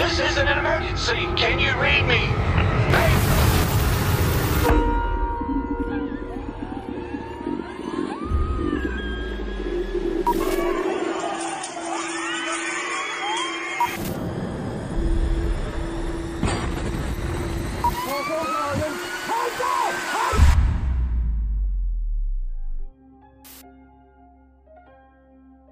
This isn't an emergency. Can you read me? Hey!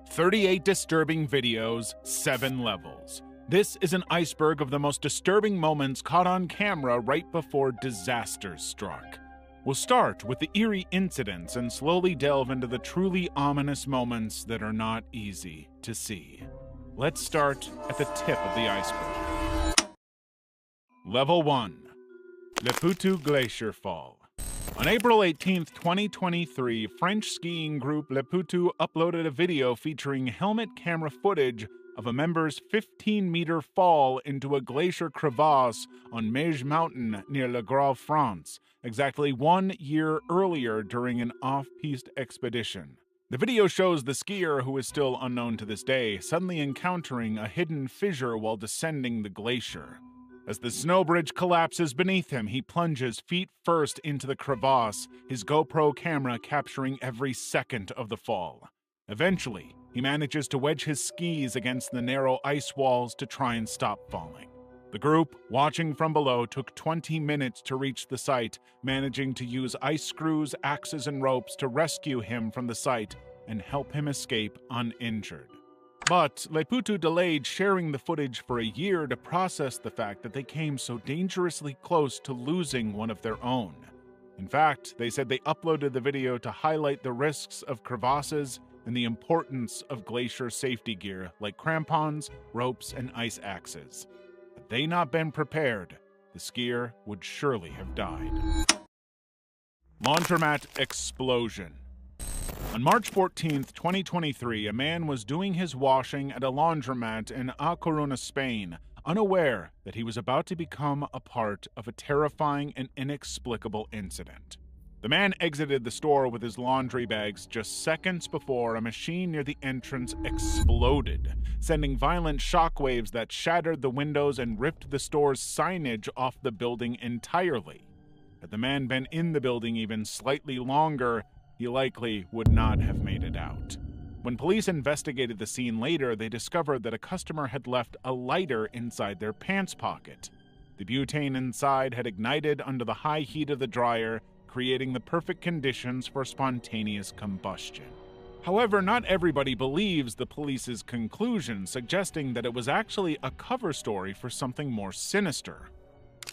38 disturbing videos, 7 levels. This is an iceberg of the most disturbing moments caught on camera right before disaster struck. We'll start with the eerie incidents and slowly delve into the truly ominous moments that are not easy to see. Let's start at the tip of the iceberg. Level 1. Le Poitou Glacier Fall. On April 18, 2023, French skiing group Le Poitou uploaded a video featuring helmet camera footage of a member's 15-meter fall into a glacier crevasse on Meige Mountain near Le Grand France, exactly 1 year earlier during an off-piste expedition. The video shows the skier, who is still unknown to this day, suddenly encountering a hidden fissure while descending the glacier. As the snow bridge collapses beneath him, he plunges feet first into the crevasse, his GoPro camera capturing every second of the fall. Eventually, he manages to wedge his skis against the narrow ice walls to try and stop falling. The group, watching from below, took 20 minutes to reach the site, managing to use ice screws, axes, and ropes to rescue him from the site and help him escape uninjured. But Le Poitou delayed sharing the footage for a year to process the fact that they came so dangerously close to losing one of their own. In fact, they said they uploaded the video to highlight the risks of crevasses and the importance of glacier safety gear like crampons, ropes, and ice axes. Had they not been prepared, the skier would surely have died. Laundromat explosion. On March 14, 2023, a man was doing his washing at a laundromat in A Coruña, Spain, unaware that he was about to become a part of a terrifying and inexplicable incident. The man exited the store with his laundry bags just seconds before a machine near the entrance exploded, sending violent shockwaves that shattered the windows and ripped the store's signage off the building entirely. Had the man been in the building even slightly longer, he likely would not have made it out. When police investigated the scene later, they discovered that a customer had left a lighter inside their pants pocket. The butane inside had ignited under the high heat of the dryer, creating the perfect conditions for spontaneous combustion. However, not everybody believes the police's conclusion, suggesting that it was actually a cover story for something more sinister.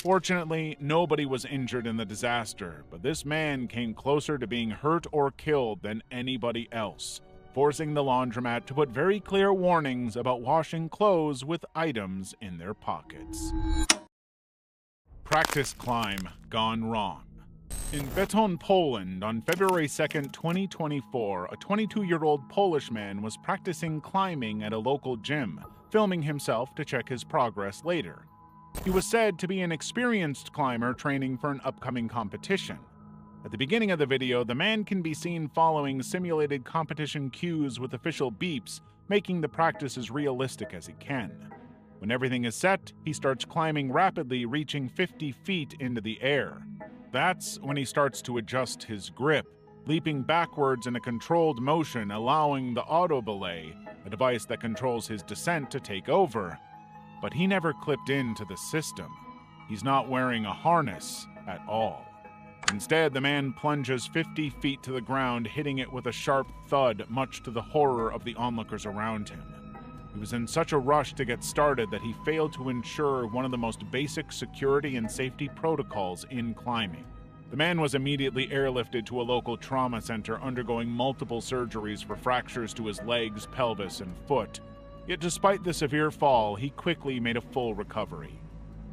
Fortunately, nobody was injured in the disaster, but this man came closer to being hurt or killed than anybody else, forcing the laundromat to put very clear warnings about washing clothes with items in their pockets. Practice climb gone wrong. In Beton, Poland, on February 2, 2024, a 22-year-old Polish man was practicing climbing at a local gym, filming himself to check his progress later. He was said to be an experienced climber training for an upcoming competition. At the beginning of the video, the man can be seen following simulated competition cues with official beeps, making the practice as realistic as he can. When everything is set, he starts climbing rapidly, reaching 50 feet into the air. That's when he starts to adjust his grip, leaping backwards in a controlled motion, allowing the auto belay, a device that controls his descent, to take over. But he never clipped into the system. He's not wearing a harness at all. Instead, the man plunges 50 feet to the ground, hitting it with a sharp thud, much to the horror of the onlookers around him. He was in such a rush to get started that he failed to ensure one of the most basic security and safety protocols in climbing. The man was immediately airlifted to a local trauma center, undergoing multiple surgeries for fractures to his legs, pelvis, and foot. Yet despite the severe fall, he quickly made a full recovery.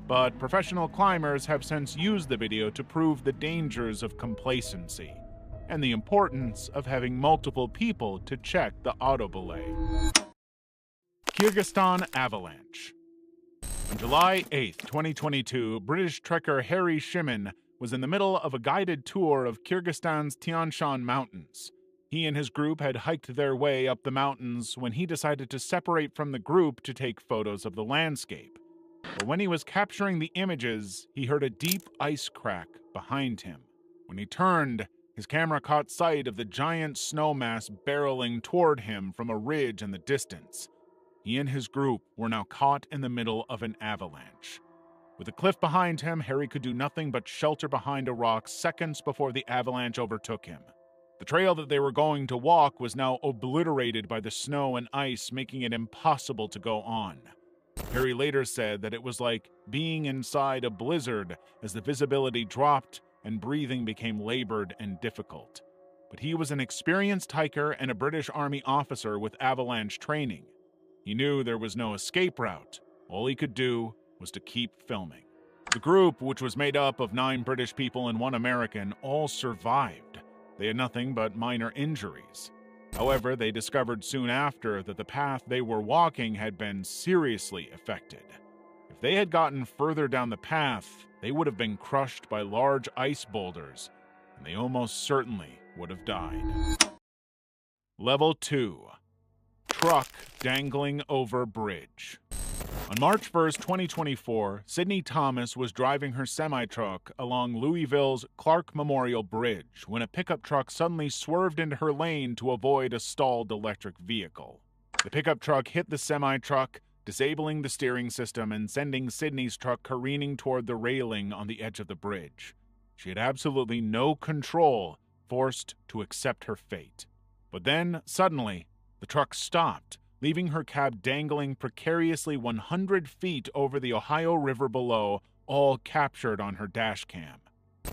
But professional climbers have since used the video to prove the dangers of complacency and the importance of having multiple people to check the auto belay. Kyrgyzstan avalanche. On July 8, 2022, British trekker Harry Shimon was in the middle of a guided tour of Kyrgyzstan's Tian Shan Mountains. He and his group had hiked their way up the mountains when he decided to separate from the group to take photos of the landscape. But when he was capturing the images, he heard a deep ice crack behind him. When he turned, his camera caught sight of the giant snow mass barreling toward him from a ridge in the distance. He and his group were now caught in the middle of an avalanche. With a cliff behind him, Harry could do nothing but shelter behind a rock seconds before the avalanche overtook him. The trail that they were going to walk was now obliterated by the snow and ice, making it impossible to go on. Harry later said that it was like being inside a blizzard as the visibility dropped and breathing became labored and difficult. But he was an experienced hiker and a British Army officer with avalanche training. He knew there was no escape route. All he could do was to keep filming. The group, which was made up of 9 British people and 1 American, all survived. They had nothing but minor injuries. However, they discovered soon after that the path they were walking had been seriously affected. If they had gotten further down the path, they would have been crushed by large ice boulders, and they almost certainly would have died. Level 2. Truck dangling over bridge. On March 1st, 2024, Sydney Thomas was driving her semi-truck along Louisville's Clark Memorial Bridge when a pickup truck suddenly swerved into her lane to avoid a stalled electric vehicle. The pickup truck hit the semi-truck, disabling the steering system and sending Sydney's truck careening toward the railing on the edge of the bridge. She had absolutely no control, forced to accept her fate. But then, suddenly, the truck stopped, leaving her cab dangling precariously 100 feet over the Ohio River below, all captured on her dash cam.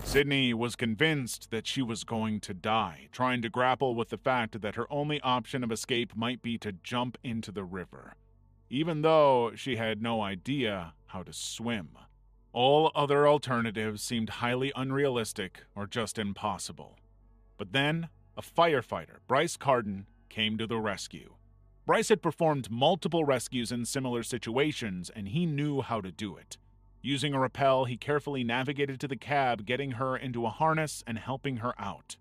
Sydney was convinced that she was going to die, trying to grapple with the fact that her only option of escape might be to jump into the river, even though she had no idea how to swim. All other alternatives seemed highly unrealistic or just impossible. But then, a firefighter, Bryce Carden, came to the rescue. Bryce had performed multiple rescues in similar situations, and he knew how to do it. Using a rappel, he carefully navigated to the cab, getting her into a harness and helping her out.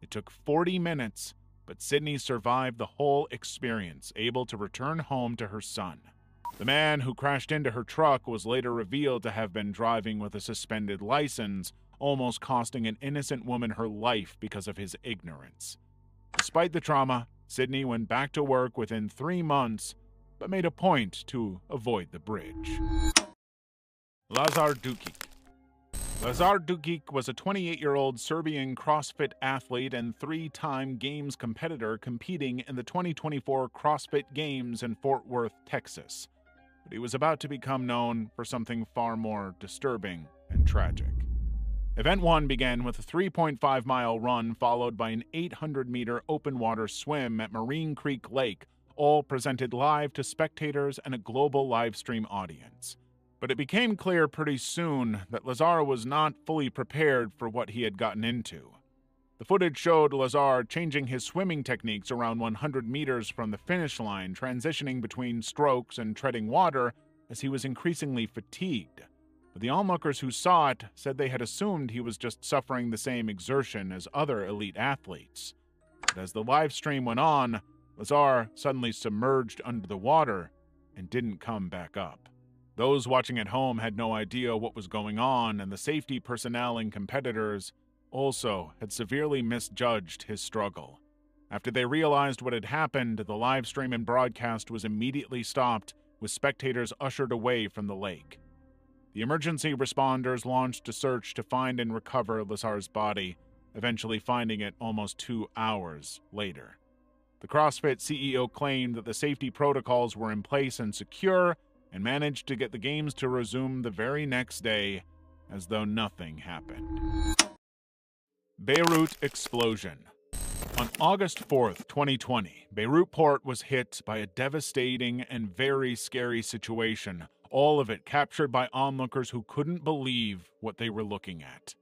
It took 40 minutes, but Sydney survived the whole experience, able to return home to her son. The man who crashed into her truck was later revealed to have been driving with a suspended license, almost costing an innocent woman her life because of his ignorance. Despite the trauma, Sydney went back to work within 3 months, but made a point to avoid the bridge. Lazar Dukic. Lazar Dukic was a 28-year-old Serbian CrossFit athlete and 3-time Games competitor competing in the 2024 CrossFit Games in Fort Worth, Texas. But he was about to become known for something far more disturbing and tragic. Event 1 began with a 3.5-mile run followed by an 800-meter open-water swim at Marine Creek Lake, all presented live to spectators and a global live-stream audience. But it became clear pretty soon that Lazar was not fully prepared for what he had gotten into. The footage showed Lazar changing his swimming techniques around 100 meters from the finish line, transitioning between strokes and treading water as he was increasingly fatigued. But the onlookers who saw it said they had assumed he was just suffering the same exertion as other elite athletes. But as the live stream went on, Lazar suddenly submerged under the water and didn't come back up. Those watching at home had no idea what was going on, and the safety personnel and competitors also had severely misjudged his struggle. After they realized what had happened, the live stream and broadcast was immediately stopped, with spectators ushered away from the lake. The emergency responders launched a search to find and recover Lazar's body, eventually finding it almost 2 hours later. The CrossFit CEO claimed that the safety protocols were in place and secure, and managed to get the games to resume the very next day, as though nothing happened. Beirut explosion. On August 4th, 2020, Beirut port was hit by a devastating and very scary situation, all of it captured by onlookers who couldn't believe what they were looking at.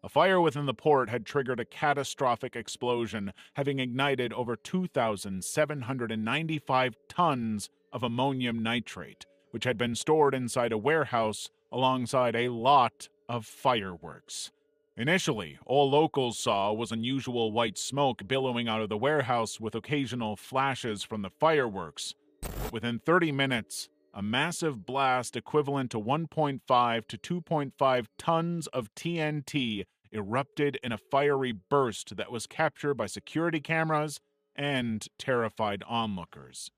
A fire within the port had triggered a catastrophic explosion, having ignited over 2,795 tons of ammonium nitrate, which had been stored inside a warehouse alongside a lot of fireworks. Initially, all locals saw was unusual white smoke billowing out of the warehouse with occasional flashes from the fireworks. But within 30 minutes, a massive blast equivalent to 1.5 to 2.5 tons of TNT erupted in a fiery burst that was captured by security cameras and terrified onlookers.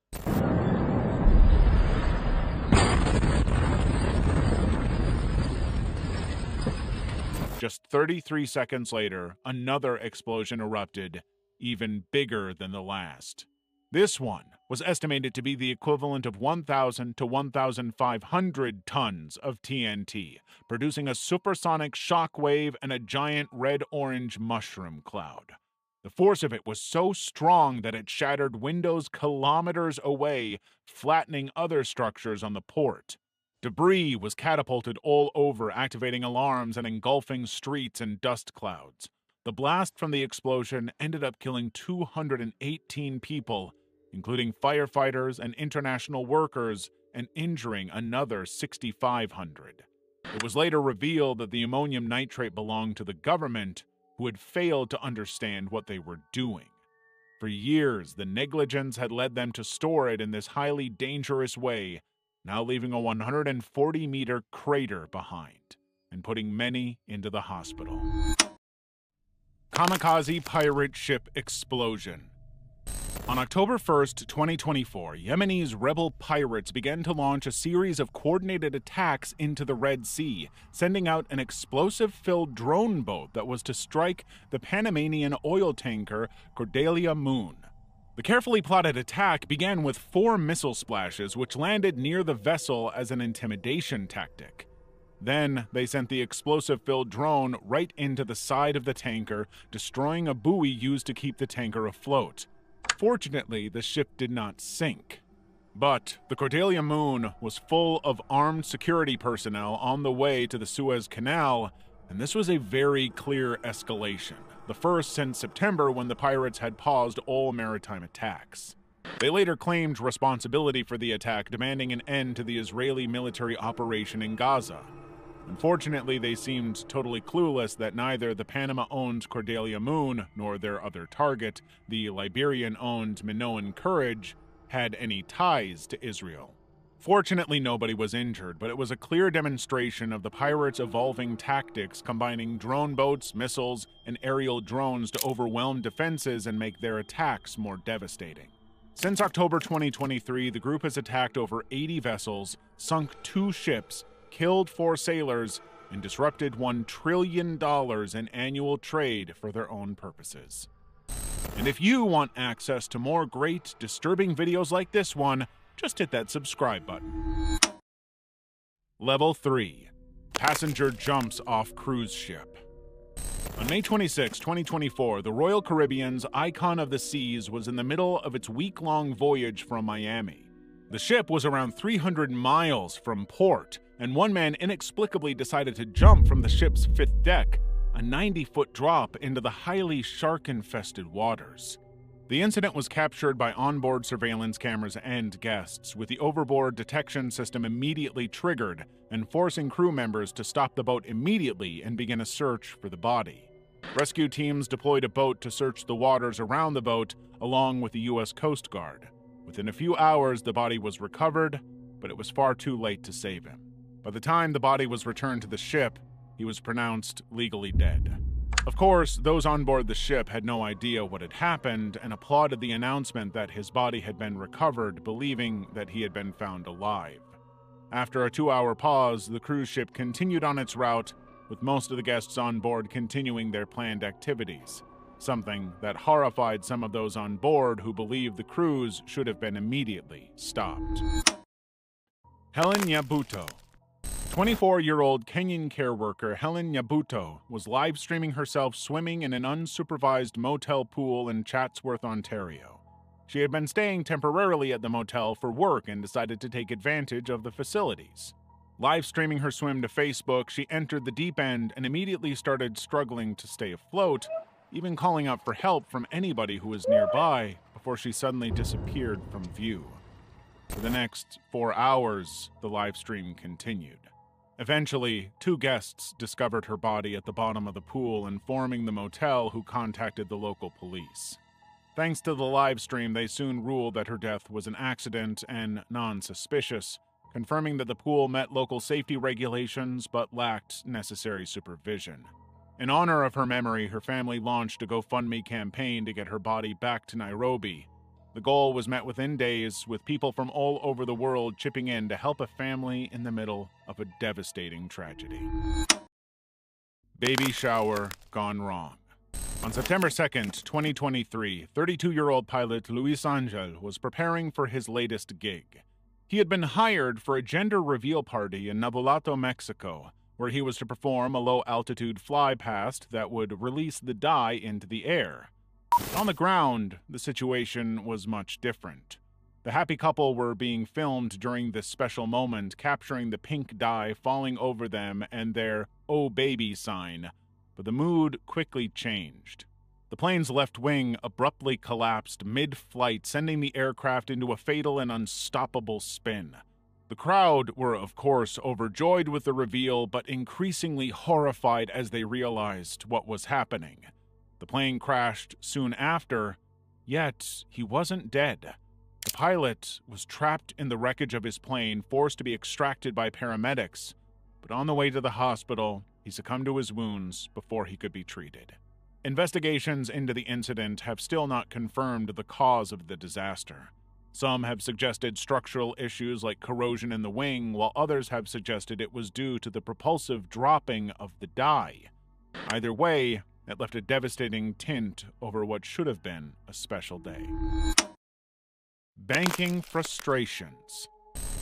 Just 33 seconds later, another explosion erupted, even bigger than the last. This one was estimated to be the equivalent of 1,000 to 1,500 tons of TNT, producing a supersonic shockwave and a giant red-orange mushroom cloud. The force of it was so strong that it shattered windows kilometers away, flattening other structures on the port. Debris was catapulted all over, activating alarms and engulfing streets in dust clouds. The blast from the explosion ended up killing 218 people, including firefighters and international workers, and injuring another 6,500. It was later revealed that the ammonium nitrate belonged to the government, who had failed to understand what they were doing. For years, the negligence had led them to store it in this highly dangerous way, now leaving a 140-meter crater behind, and putting many into the hospital. Kamikaze pirate ship explosion. On October 1st, 2024, Yemenis rebel pirates began to launch a series of coordinated attacks into the Red Sea, sending out an explosive-filled drone boat that was to strike the Panamanian oil tanker Cordelia Moon. The carefully plotted attack began with 4 missile splashes, which landed near the vessel as an intimidation tactic. Then, they sent the explosive-filled drone right into the side of the tanker, destroying a buoy used to keep the tanker afloat. Fortunately, the ship did not sink. But the Cordelia Moon was full of armed security personnel on the way to the Suez Canal, and this was a very clear escalation, the first since September when the pirates had paused all maritime attacks. They later claimed responsibility for the attack, demanding an end to the Israeli military operation in Gaza. Unfortunately, they seemed totally clueless that neither the Panama-owned Cordelia Moon nor their other target, the Liberian-owned Minoan Courage, had any ties to Israel. Fortunately, nobody was injured, but it was a clear demonstration of the pirates' evolving tactics, combining drone boats, missiles, and aerial drones to overwhelm defenses and make their attacks more devastating. Since October 2023, the group has attacked over 80 vessels, sunk 2 ships, killed 4 sailors, and disrupted $1 trillion in annual trade for their own purposes. And if you want access to more great, disturbing videos like this one, just hit that subscribe button. Level 3. Passenger jumps off cruise ship. On May 26, 2024, the Royal Caribbean's Icon of the Seas was in the middle of its week-long voyage from Miami. The ship was around 300 miles from port, and one man inexplicably decided to jump from the ship's 5th deck, a 90-foot drop into the highly shark-infested waters. The incident was captured by onboard surveillance cameras and guests, with the overboard detection system immediately triggered and forcing crew members to stop the boat immediately and begin a search for the body. Rescue teams deployed a boat to search the waters around the boat, along with the U.S. Coast Guard. Within a few hours, the body was recovered, but it was far too late to save him. By the time the body was returned to the ship, he was pronounced legally dead. Of course, those on board the ship had no idea what had happened and applauded the announcement that his body had been recovered, believing that he had been found alive. After a 2-hour pause, the cruise ship continued on its route, with most of the guests on board continuing their planned activities, something that horrified some of those on board who believed the cruise should have been immediately stopped. Helen Nyabuto. 24-year-old Kenyan care worker Helen Nyabuto was live-streaming herself swimming in an unsupervised motel pool in Chatsworth, Ontario. She had been staying temporarily at the motel for work and decided to take advantage of the facilities. Live-streaming her swim to Facebook, she entered the deep end and immediately started struggling to stay afloat, even calling out for help from anybody who was nearby before she suddenly disappeared from view. For the next 4 hours, the live stream continued. Eventually, 2 guests discovered her body at the bottom of the pool, informing the motel, who contacted the local police. Thanks to the live stream, they soon ruled that her death was an accident and non-suspicious, confirming that the pool met local safety regulations but lacked necessary supervision. In honor of her memory, her family launched a GoFundMe campaign to get her body back to Nairobi. The goal was met within days, with people from all over the world chipping in to help a family in the middle of a devastating tragedy. Baby shower gone wrong. On September 2nd, 2023, 32-year-old pilot Luis Angel was preparing for his latest gig. He had been hired for a gender reveal party in Navolato, Mexico, where he was to perform a low-altitude fly-past that would release the dye into the air. On the ground, the situation was much different. The happy couple were being filmed during this special moment, capturing the pink dye falling over them and their "Oh baby" sign, but the mood quickly changed. The plane's left wing abruptly collapsed mid-flight, sending the aircraft into a fatal and unstoppable spin. The crowd were, of course, overjoyed with the reveal, but increasingly horrified as they realized what was happening. The plane crashed soon after, yet he wasn't dead. The pilot was trapped in the wreckage of his plane, forced to be extracted by paramedics, but on the way to the hospital, he succumbed to his wounds before he could be treated. Investigations into the incident have still not confirmed the cause of the disaster. Some have suggested structural issues like corrosion in the wing, while others have suggested it was due to the propulsive dropping of the dye. Either way, it left a devastating tint over what should have been a special day. Banking frustrations.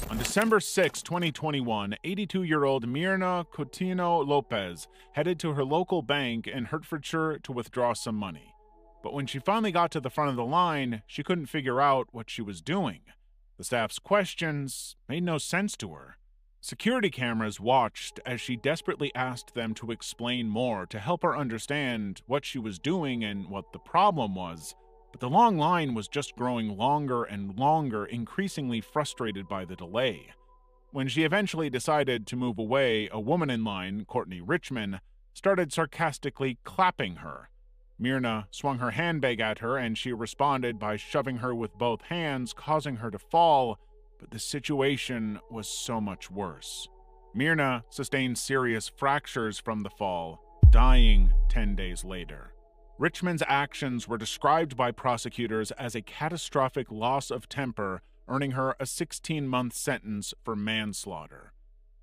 On December 6, 2021, 82-year-old Mirna Coutinho Lopez headed to her local bank in Hertfordshire to withdraw some money. But when she finally got to the front of the line, she couldn't figure out what she was doing. The staff's questions made no sense to her. Security cameras watched as she desperately asked them to explain more to help her understand what she was doing and what the problem was. But the long line was just growing longer and longer, increasingly frustrated by the delay. When she eventually decided to move away, a woman in line, Courtney Richmond, started sarcastically clapping her. Mirna swung her handbag at her, and she responded by shoving her with both hands, causing her to fall, but the situation was so much worse. Mirna sustained serious fractures from the fall, dying 10 days later. Richmond's actions were described by prosecutors as a catastrophic loss of temper, earning her a 16-month sentence for manslaughter.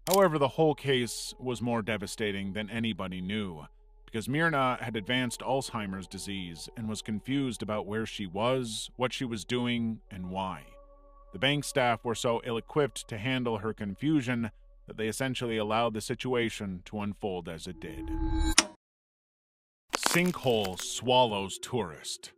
However, the whole case was more devastating than anybody knew, because Mirna had advanced Alzheimer's disease and was confused about where she was, what she was doing, and why. The bank staff were so ill-equipped to handle her confusion that they essentially allowed the situation to unfold as it did. Sinkhole swallows tourist.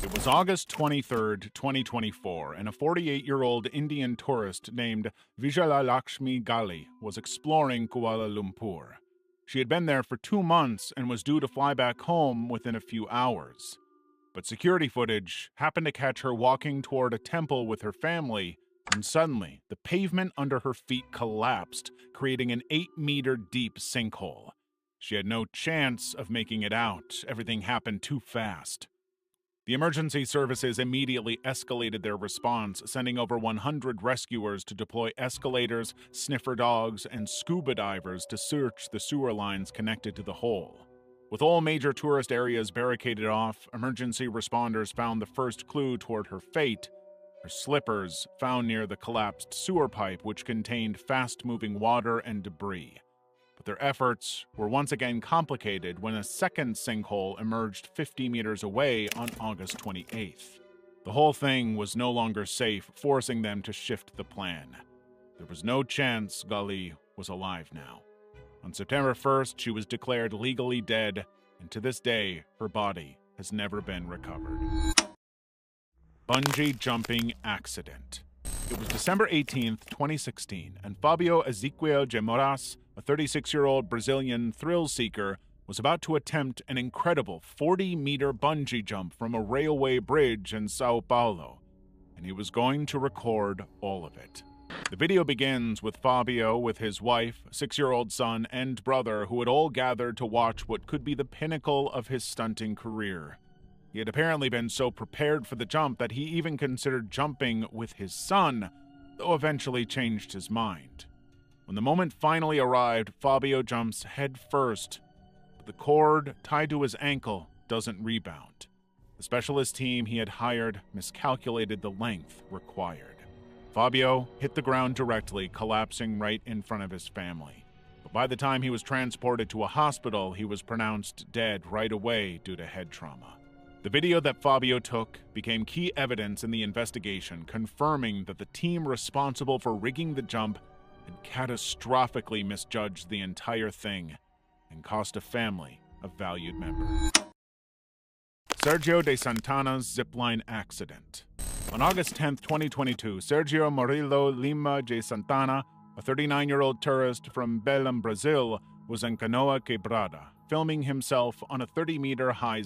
It was August 23, 2024, and a 48-year-old Indian tourist named Vijayalalakshmi Gali was exploring Kuala Lumpur. She had been there for 2 months and was due to fly back home within a few hours. But security footage happened to catch her walking toward a temple with her family, and suddenly, the pavement under her feet collapsed, creating an 8-meter deep sinkhole. She had no chance of making it out. Everything happened too fast. The emergency services immediately escalated their response, sending over 100 rescuers to deploy escalators, sniffer dogs, and scuba divers to search the sewer lines connected to the hole. With all major tourist areas barricaded off, emergency responders found the first clue toward her fate: her slippers found near the collapsed sewer pipe, which contained fast-moving water and debris. But their efforts were once again complicated when a second sinkhole emerged 50 meters away on August 28th. The whole thing was no longer safe, forcing them to shift the plan. There was no chance Gali was alive now. On September 1st, she was declared legally dead, and to this day, her body has never been recovered. Bungee jumping accident. It was December 18th, 2016, and Fabio Ezequiel de Moraes, a 36-year-old Brazilian thrill seeker, was about to attempt an incredible 40-meter bungee jump from a railway bridge in Sao Paulo, and he was going to record all of it. The video begins with Fabio with his wife, 6-year-old son, and brother, who had all gathered to watch what could be the pinnacle of his stunting career. He had apparently been so prepared for the jump that he even considered jumping with his son, though eventually changed his mind. When the moment finally arrived, Fabio jumps head first, but the cord tied to his ankle doesn't rebound. The specialist team he had hired miscalculated the length required. Fabio hit the ground directly, collapsing right in front of his family. But by the time he was transported to a hospital, he was pronounced dead right away due to head trauma. The video that Fabio took became key evidence in the investigation, confirming that the team responsible for rigging the jump had catastrophically misjudged the entire thing and cost a family a valued member. Sergio de Santana's zipline accident. On August 10, 2022, Sergio Murilo Lima de Santana, a 39-year-old tourist from Belém, Brazil, was in Canoa Quebrada, filming himself on a 30-meter high